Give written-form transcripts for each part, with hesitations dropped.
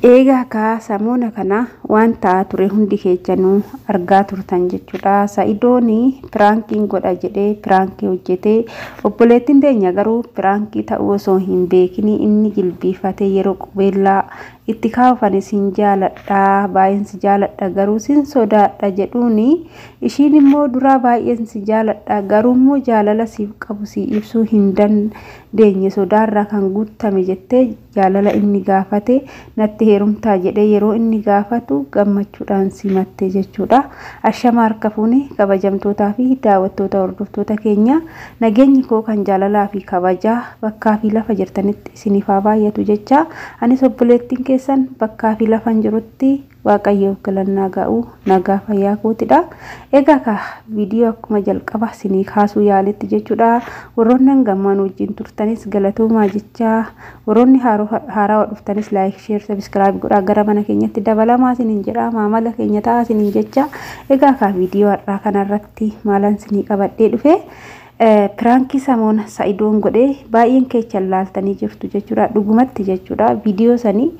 Egaa ka samuuna kana wanta ture hundi keechanuu argaa turtan jechuudha. Sa'idooni piraankiin godha jedhee piraankii hojjetee obboleettiin teenya garuu piraankii ta'uu osoo hin beekini inni jilbiifatee yeroo qubeellaa itti kaafame sin jaaladha baay'een si jaaladha garuu sin sodaadha jedhuuni ishiin immoo duraa baay'een si jaaladha garuu immoo jaalala siif qabu si ibsuu hin dandeenye sodaarraa kan guutame jettee jaalala inni gaafate natti heerumtaa jedhee yeroo inni gaafatu gammachuudhaan simatte jechuudha. Ashama harka fuuni kabajamtootaa fi daawwattoota hordoftoota keenya nageenyi koo kan jaalalaa fi kabajaa bakkaa fi lafa jirtanitti isiniif haa baay'atu jecha anis obboleettiin keessan bakkaa fi lafan jirutti waaqayyo galannaa ga'u nagaa fayyaa kootidha. Egaa ka viidiyoo akkuma jalqaba isinii kaasuu yaaletti jechuudha. Warroonni hangamaan wajjin turtanis galatoomaa jecha warroonni haaraa dhuftanis like share subscribe godhaa gara mana keenyatti dabalamaa isiniin jedha maamala keenya ta'a isiniin jecha. Egaa ka viidiyoo har'aa kanarratti maalan isinii qabadhee dhufe piraankii samuuna sa'idoon godhee baay'een keechan laaltanii jirtu jechuudha dhugumatti jechuudha. Viidiyoo sanii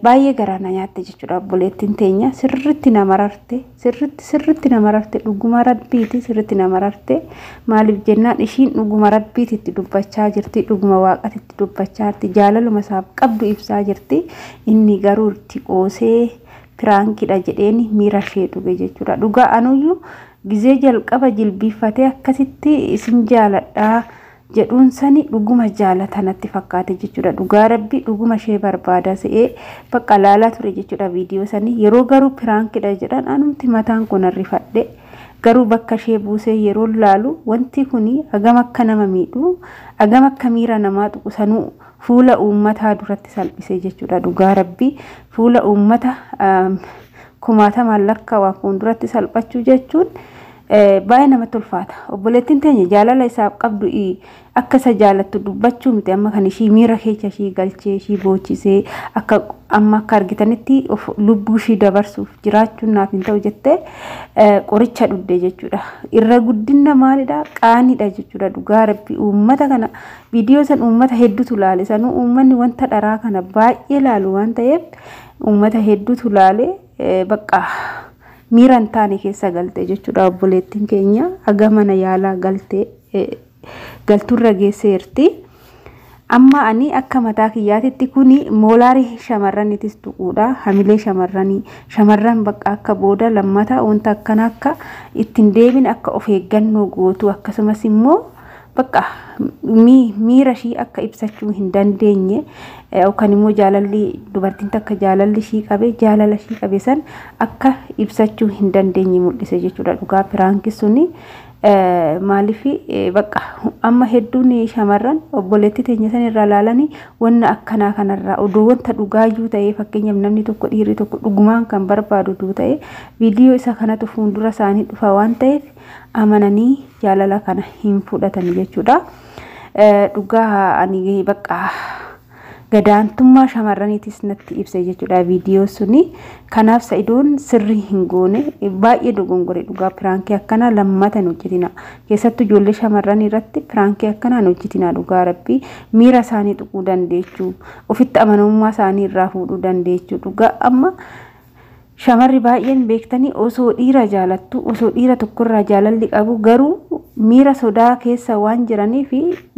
baay'ee garaana nyaatte jechuudha. Obboleettiin teenya sirriitti nama rarte sirriitti nama rarte dhuguma rabbiiti sirriitti nama rarte maaliif jennaan ishiin dhuguma rabbiitti dubbachaa jirti dhuguma waaqatitti dubbachaa jirti jaalaluma isaaf qabdu ibsaa jirti inni garuu itti qoosee piraankiidha jedheeni miira ishee dhuge jechuudha. Dhugaa anuyyuu gizee jalqaba jilbiifatee akkasitti isin jaaladhaa jedhuun sani dhuguma jaalatanatti fakkaate jechuudha. Dhugaa rabbi dhuguma ishee barbaada se'ee bakka laalaa ture jechuudha viidiyoo sanii yeroo garuu piraankiidha jedhan anumti mataan kun arrifadhe garuu bakka ishee buusee yeroo laalu wanti kuni agam akka nama miidhu agam akka miira namaa tuqu sanuu fuula uummataa duratti salphisee jechuudha. Dhugaa rabbi fuula uummata kumaatamaan lakkaawaa fuulduratti salphachuu jechuun baay'ee namatti ulfaata. Obboleettiin teenya jaalala isaaf qabdu akka isa jaalattu dubbachuu miti amma kan ishii miira keessa ishii galchee ishii boochisee akka amma akka argitanitti lubbuu ishii dabarsuuf jiraachuun naaf hin ta'u jettee qoricha dhudde jechuudha. Irra guddina maalidha qaanidha jechuudha. Dhugaa rabbi uummata kana viidiyoo san uummata hedduutu laale sanuu uummanni wanta dharaa kana baay'ee laalu waan ta'eef uummata hedduutu laale bakka miiran taane keessa galte jechuudha. Obboleettiin keenya aga mana yaalaa galturra geesseerti. Amma ani akka mataa kiyyaatitti kuni moolaarii shamarraniitis tuquudha. Hamilee shamarran bakka akka booda lammata wanta akkana akka ittiin deebin akka of eeggannoo gootu akkasumas immoo bakka miira ishii akka ibsachuu hin dandeenye yookaan immoo jaalalli dubartiin takka jaalalli ishii qabe jaalala ishii qabe san akka ibsachuu hin dandeenye mul'ise jechuudha. Dhugaa piraankii suni maaliif bakka amma hedduun shamarran obboleettii teenya san irraa laalanii wanna akkanaa kanarraa oduu wanta dhugaayyuu ta'ee fakkeenyaaf namni tokko dhiirri tokko dhugumaan kan barbaadu ta'ee viidiyoo isa kanatu fuuldura isaanii dhufa waan ta'eef amananii jaalala kana hin fudhatan jechuudha. Dhugaa ani bakka gadaantummaa shamarraniitis natti ibsa jechuudha viidiyoo suni. Kanaaf sa'idoon sirrii hin goone baay'ee dogongore. Dhugaa piraankii akkana lammata hojjetina keessattuu ijoollee shamarran irratti piraankii akkana hojjetina. Dhugaa rabbi miira isaanii tuquu dandeechuu ofitti amanamummaa isaanii irraa fuudhuu dandeechuu. Dhugaa amma shamarri baay'een beektanii osoo dhiira jaalattu osoo dhiira tokkorraa jaalalli qabu garuu miira sodaa keessa waan jiraniif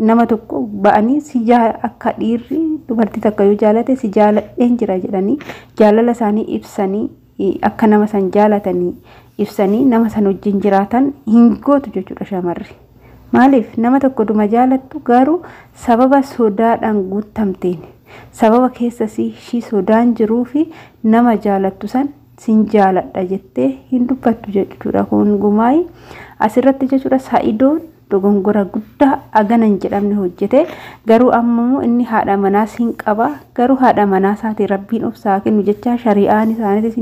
nama tokko ba'anii si akka dhiirri dubartii takka yoo jaalate si jaaladheen jira jedhanii jaalala isaanii ibsanii akka nama san jaalatanii ibsanii nama san wajjin jiraatan hin gootu jechuudha shamarri. Maaliif nama tokko duma jaalattu garuu sababa sodaadhaan guutamteen sababa keessa ishii sodaan jiruu fi nama jaalattu san sin jaaladha jettee hin dubbattu jechuudha. Kun gumaayi asirratti jechuudha. Sa'idoon dogongora guddaa aganan jedhamne hojjete garuu ammoo inni haadha manaa sin qaba garuu haadha manaa isaati rabbiin of isaa kennu jecha shari'aan isaaniitis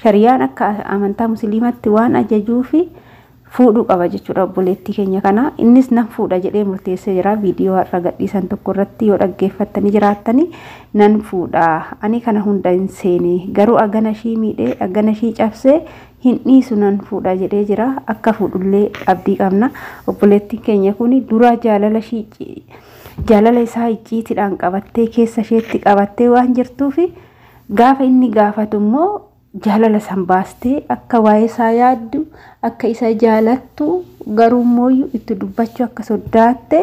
shari'aan akka amantaa musliimatti waan ajajuufi fuudhu qaba jechuudha. Obboleettii keenya kana innis nan fuudha jedhee murteessee jira. Viidiyoo har'a gadhiisan tokko irratti yoo dhaggeeffattanii jiraattanii nan fuudha ani kana hunda hin seene garuu agana ishii miidhee agana ishii cabsee hin dhiisu nan fuudha jedhee jira. Akka fuudhullee abdii qabna. Obboleettiin keenya kuni dura jaalala isaa icciitiidhaan qabattee keessa isheetti qabattee waan jirtuufi gaafa inni gaafatu immoo jaalala san baastee akka waa'ee isaa yaaddu akka isa jaalattu garuu immoo itti dubbachuu akka sodaatte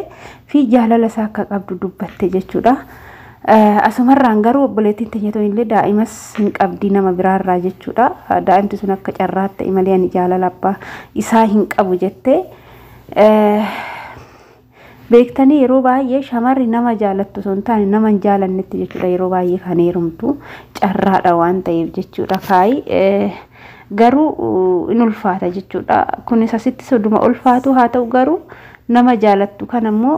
fi jaalala isaa akka qabdu dubbatte jechuudha. Asumarraan garuu obboleettiin teenya illee daa'imas hin qabdi nama biraarraa jechuudha. Daa'imti sun akka carraatte malee ani jaalala abbaa isaa hin qabu jettee beektanii yeroo baay'ee shamarri nama jaalattu sun taane nama hin jaalannetti jechuudha. Yeroo baay'ee kan heerumtu carraadha waan ta'eef jechuudha. Garuu in ulfaata jechuudha. Kunis asitti soduma ulfaatu haa ta'u garuu nama jaalattu kan ammoo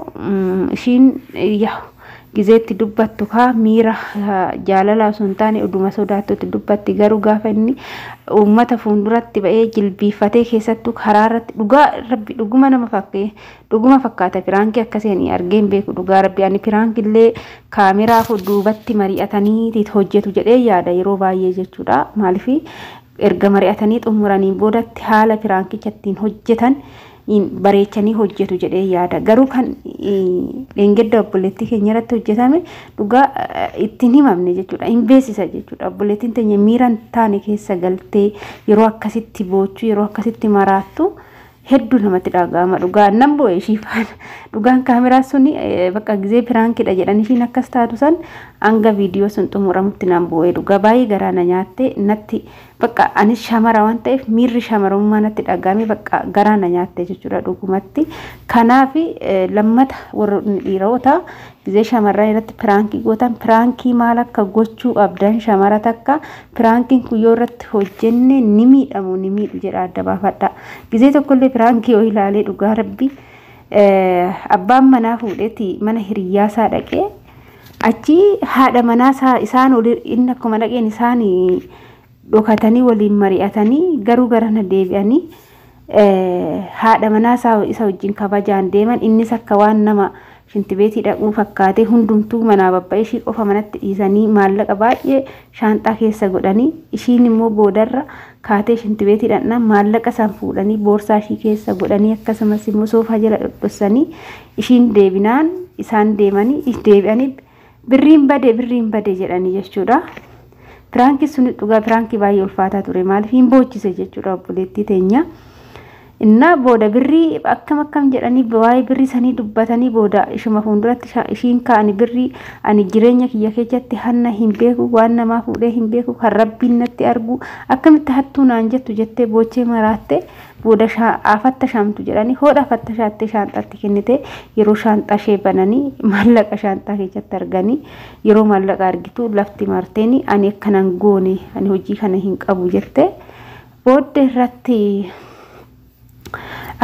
ishiin gizeetti dubbattu kaa miira jaalala osoo hin taane oduma sodaattutti dubbatti. Garuu gaafa inni uummata fuulduratti ba'ee jilbiifatee keessattuu karaa irratti dhugaa rabbi dhuguma nama dhuguma fakkaata firaankii akkasiin argeen beeku. Dhugaa rabbi ani firaankii illee kaameraa duubatti mari'atanii hojjetu jedhee yaada yeroo baay'ee jechuudha. Maaliif erga mari'atanii xumuranii boodatti haala firaankicha ittiin hojjetan bareechanii hojjetu jedhee yaada. Garuu kan dheengadda obboleettii keenya irratti hojjetame dhugaa ittiin himamne jechuudha. Hin beeksisa jechuudha. Obboleettiin teenya miiraan taane keessa galtee yeroo akkasitti boochuu yeroo akkasitti maraattu hedduu namatti dhaga'ama. Dhugaa nan bo'e ishii faana dhugaan kaameraa suni bakka gizee firaankidha jedhan ishiin akkas taatu san hanga viidiyoo sun xumuramutti nan bo'e. Dhugaa baay'ee garaa na nyaatte natti bakka anis shamara waan ta'eef miirri shamarummaa natti dhaga'ame bakka garaa na nyaatte jechuudha dhugumatti. Kanaaf lammata warra dhiirota gizee shamarran irratti firaankii gootan firaankii maal akka gochuu abdan shamara takka firaankiin kuyyoo irratti hojjenne ni miidhamu ni miidhu jedha adda baafadha. Gizee tokkollee firaankii yoo ilaalee dhugaa rabbi abbaan manaa fuudheeti mana hiriyyaasaa dhaqee achi haadha manaa isaan inni akkuma dhaqeen isaan dhokatanii waliin mari'atanii garuu garana deebi'anii haadha manaa isa wajjin kabajaan deeman. Innis akka waan nama shintibeetii dhaquu fakkaatee hundumtuu manaa babba'ee ishii qofa manatti dhiisanii maallaqa baay'ee shaanxaa keessa godhanii ishiin immoo boodarra kaatee shintibeetii dhaqnaan maallaqa san fuudhanii boorsaa ishii keessa godhanii akkasumas immoo soofaa jala dhodhossanii ishiin deebinaan isaan deemanii deebi'anii birriin bade jedhanii jechuudha. Firaankii sun dhugaa firaankii baay'ee ulfaataa ture maaliif hin boochise jechuudha obboleettii teenya. Inna booda birrii akkam jedhanii waa'ee birrii sanii dubbatanii booda ishuma fuulduratti ishiin kaa'anii birrii ani jireenya kiyya keessatti hanna hin beeku waan namaa fuudhee hin beeku kan rabbiin natti argu akkamitti hattuu naan jettu jettee boochee maraatte booda afatta shamtu jedhanii hoodha afatta shaattee shaanxaatti kennite. Yeroo shaanxaa ishee bananii maallaqa shaanxaa keessatti arganii yeroo maallaqa argitu lafti marteeni ani akkanan goone ani hojii kana hin qabu jette. Booda irratti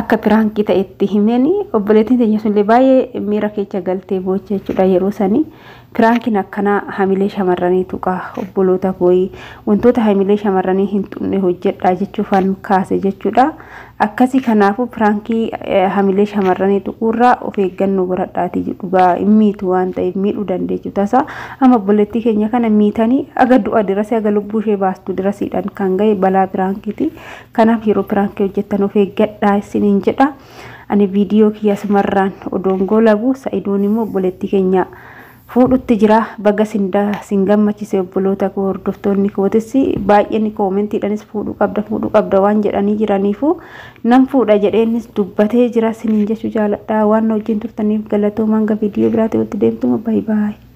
akka firaankii ta'etti himeni obboleettiin teenya sunillee baay'ee miira keessa galtee boochee jechuudha. Yeroo sanii firaankiin akkanaa hamilee shamarranii tuqa obboloota kooyi wantoota hamilee shamarranii hin xumne hojjedhaa jechuufan kaase jechuudha. Akkasii kanaafuu firaankii hamilee shamarranii tuquurraa of eeggannoo godhadhaati dhugaa miitu waan ta'eef miidhuu dandeechu tasa amma obboleettii keenya kana miitanii aga du'a dirasii aga lubbuu ishee baastu dirasiidhaan kan ga'e balaa firaankiiti. Kanaaf yeroo firaankii hojjettan of eeggadhaa isiniin jedha. Ani viidiyoo kiyya sumarraan odoongoo labu sa'iduun immoo obboleettii keenya fuudhutti jira baga sin gammachise obboloota koo hordoftoonni kootis baay'een koomentiidhanis fuudhuu qabda waan jedhanii jiraniifu nan fuudha jedheenis dubbatee jira siniin jechuu jaaladha. Waan wajjin turtaniif galatoomaa. Hanga viidiyoo biraatti walitti deemtuma. Bye bye.